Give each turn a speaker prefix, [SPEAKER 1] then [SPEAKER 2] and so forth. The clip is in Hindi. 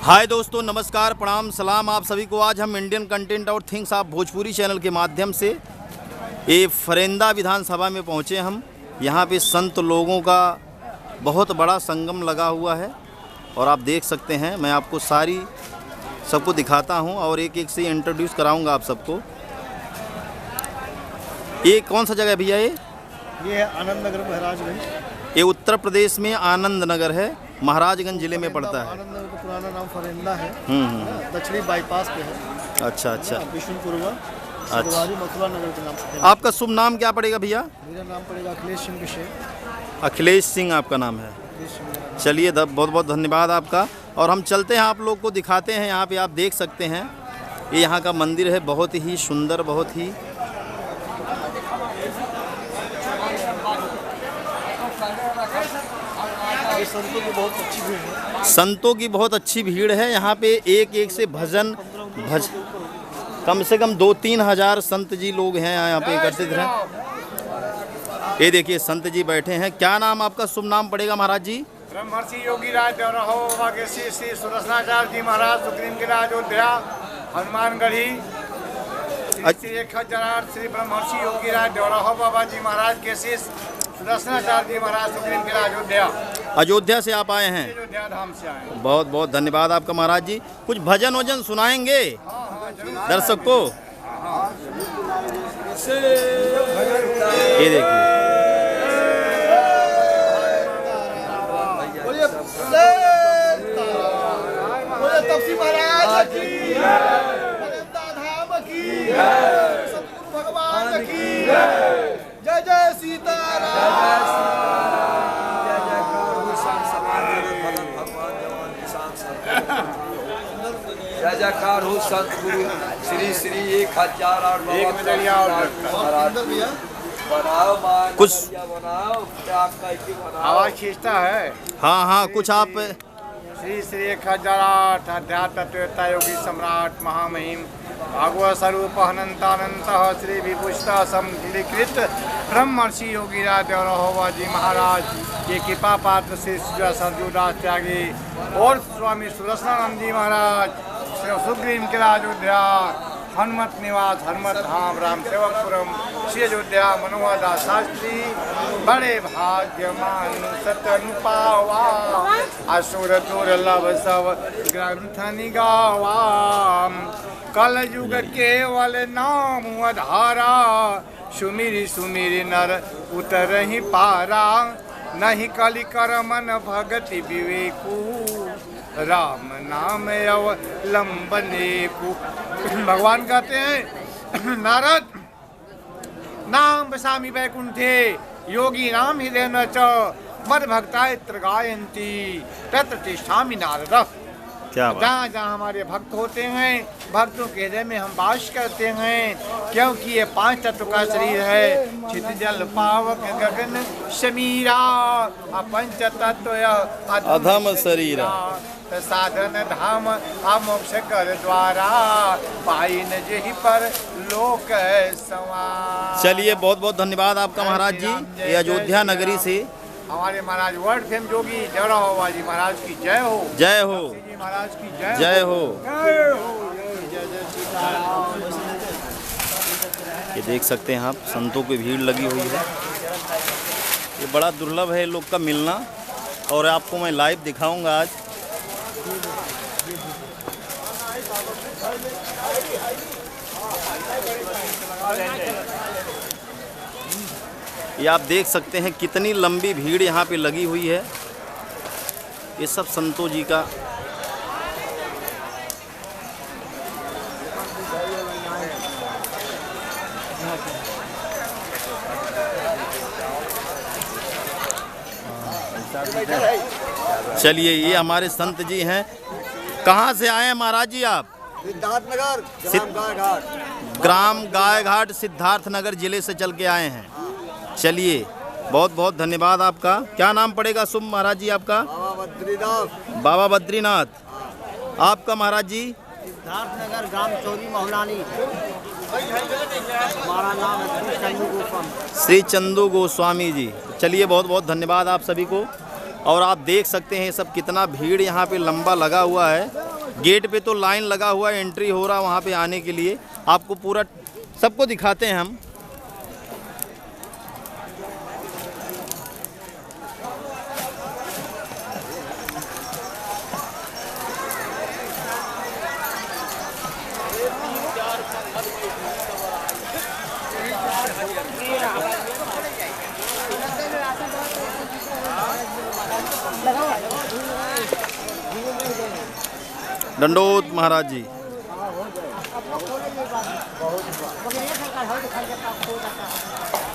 [SPEAKER 1] हाय दोस्तों, नमस्कार, प्रणाम, सलाम आप सभी को। आज हम इंडियन कंटेंट और थिंग्स ऑफ भोजपुरी चैनल के माध्यम से ये फरेंदा विधानसभा में पहुँचे। हम यहाँ पे संत लोगों का बहुत बड़ा संगम लगा हुआ है और आप देख सकते हैं। मैं आपको सबको दिखाता हूँ और एक एक से इंट्रोड्यूस कराऊँगा आप सबको। ये कौन सा जगह है भैया?
[SPEAKER 2] ये है आनंद नगर, महाराजगंज।
[SPEAKER 1] ये उत्तर प्रदेश में आनंद नगर है, महाराजगंज जिले में पड़ता है।
[SPEAKER 2] आनंद नगर का पुराना नाम फरेंदा है। दक्षिणी बाईपास पे है।
[SPEAKER 1] अच्छा।
[SPEAKER 2] विष्णुपुरवा मथुरा नगर के नाम से।
[SPEAKER 1] आपका शुभ नाम क्या पड़ेगा भैया?
[SPEAKER 2] मेरा नाम पड़ेगा अखिलेश सिंह विषय।
[SPEAKER 1] अखिलेश सिंह आपका नाम है। चलिए, बहुत बहुत धन्यवाद आपका। और हम चलते हैं, आप लोग को दिखाते हैं। यहाँ पे आप देख सकते हैं, ये यहाँ का मंदिर है, बहुत ही सुंदर, बहुत ही संतों की बहुत अच्छी भीड़ है। यहाँ पे एक एक से कम से कम 2-3 हज़ार संत जी लोग हैं यहाँ पे एकत्रित हैं। ये देखिए संत जी बैठे हैं। क्या नाम आपका? शुभ नाम पड़ेगा महाराज जी?
[SPEAKER 3] ब्रह्मर्षि योगीराज श्री श्री सुदर्शनाचार्य जी महाराज सुग्रीव गिरा अयोध्या हनुमानगढ़ी श्री ब्रह्मर्षि योगीराज बाबा जी महाराज के शिष्य सुदर्शनाचार्य जी महाराज सुग्रीव गिरा अयोध्या।
[SPEAKER 1] अयोध्या से आप आए हैं?
[SPEAKER 3] अयोध्या धाम से आए।
[SPEAKER 1] बहुत बहुत धन्यवाद आपका महाराज जी। कुछ भजन वजन सुनाएंगे दर्शक को? ये देखिए,
[SPEAKER 2] तपसी महाराज की, धाम की, सतगुरु भगवान की, जय जय सीताराम।
[SPEAKER 4] जय जयकार हो सतगुरु श्री श्री 1008
[SPEAKER 1] कुछ
[SPEAKER 3] आवाज खींचता है।
[SPEAKER 1] हाँ, कुछ आप
[SPEAKER 3] श्री श्री 1008 अध्यात्म त्रेता योगी सम्राट महामहिम भागवत स्वरूप अनंतानंत श्री विभूषिता समकृत ब्रह्मर्षि योगीराज जी महाराज के कृपा पात्र श्री सरजूदास त्यागी और स्वामी सुदर्शनानंद जी महाराज सुग्रीव किला अयोध्या हनुमत निवास हनुमत धाम राम सेवकपुरम श्री अयोध्या मनोहरदास शास्त्री बड़े भाग्यमान सतनु पावा असुर दुर्लभ सब ग्रंथ निगावा कल युग केवल नाम आधारा सुमिरी सुमिरी नर उतर ही पारा नहीं कलि कर मन भगति विवेकू राम नाम अवलंबने को। भगवान कहते हैं, नारद नाम बसामी वैकुंठे योगी नाम हृदय न च मद भक्ताय गायन्ति तत्र तिष्ठामि नारद। जहाँ जहाँ हमारे भक्त होते हैं, भक्तों के हृदय में हम वास करते हैं, क्योंकि ये 5 तत्व का शरीर है। चित जल पावक गगन समीरा पंच तत्व
[SPEAKER 1] अधम शरीरा
[SPEAKER 3] साधन धाम अमोक्ष कर द्वारा पाइन जही पर लोक सवा।
[SPEAKER 1] चलिए, बहुत बहुत धन्यवाद आपका महाराज जी। ये अयोध्या नगरी से
[SPEAKER 3] हमारे महाराज वर्ल्ड फेम जोगी बाबा जी महाराज की जय हो।
[SPEAKER 1] जय हो
[SPEAKER 3] महाराज की
[SPEAKER 1] जय हो। ये देख सकते हैं आप, संतों की भीड़ लगी हुई है। ये बड़ा दुर्लभ है लोग का मिलना और आपको मैं लाइव दिखाऊंगा आज। ये आप देख सकते हैं कितनी लंबी भीड़ यहाँ पे लगी हुई है। ये सब संतों जी का चलिए, ये हमारे संत जी हैं। कहाँ से आए हैं महाराज जी आप?
[SPEAKER 2] सिद्धार्थनगर
[SPEAKER 1] ग्राम गायघाट सिद्धार्थनगर जिले से चल के आए हैं। चलिए, बहुत बहुत धन्यवाद आपका। क्या नाम पड़ेगा शुभ महाराज जी आपका? बाबा बद्रीनाथ। आपका महाराज जी?
[SPEAKER 2] सिद्धार्थनगर ग्राम चौरी मोहलानी। हमारा नाम है चंदू गोस्वामी।
[SPEAKER 1] श्री चंदू गोस्वामी जी। चलिए बहुत बहुत धन्यवाद आप सभी को। और आप देख सकते हैं सब कितना भीड़ यहाँ पे लंबा लगा हुआ है। गेट पे तो लाइन लगा हुआ है, एंट्री हो रहा है वहाँ पे आने के लिए। आपको पूरा सबको दिखाते हैं हम। दंडोत महाराज जी।